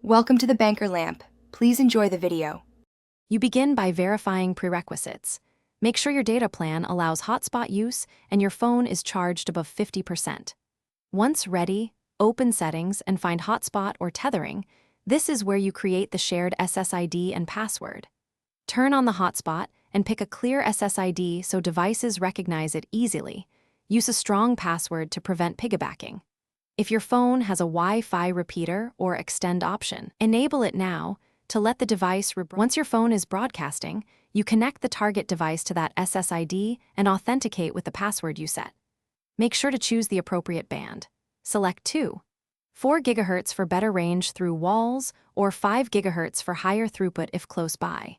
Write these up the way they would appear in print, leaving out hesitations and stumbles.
Welcome to the Banker Lamp. Please enjoy the video. You begin by verifying prerequisites. Make sure your data plan allows hotspot use and your phone is charged above 50%. Once ready, open Settings and find Hotspot or Tethering. This is where you create the shared SSID and password. Turn on the hotspot and pick a clear SSID so devices recognize it easily. Use a strong password to prevent piggybacking. If your phone has a Wi-Fi repeater or extend option, enable it now to let the device once your phone is broadcasting, you connect the target device to that SSID and authenticate with the password you set. Make sure to choose the appropriate band. Select 4 GHz for better range through walls or 5 GHz for higher throughput if close by.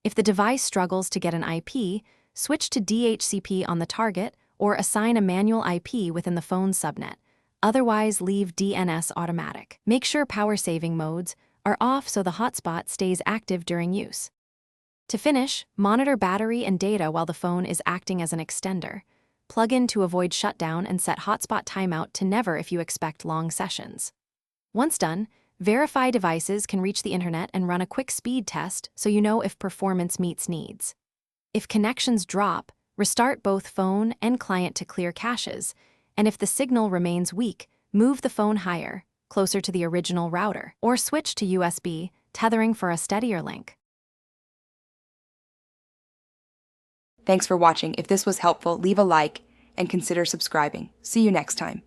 If the device struggles to get an IP, switch to DHCP on the target or assign a manual IP within the phone's subnet. Otherwise, leave DNS automatic. Make sure power saving modes are off so the hotspot stays active during use. To finish, monitor battery and data while the phone is acting as an extender. Plug in to avoid shutdown and set hotspot timeout to never if you expect long sessions. Once done, verify devices can reach the internet and run a quick speed test so you know if performance meets needs. If connections drop, restart both phone and client to clear caches, and if the signal remains weak, move the phone higher, closer to the original router, or switch to USB, tethering for a steadier link. Thanks for watching. If this was helpful, leave a like and consider subscribing. See you next time.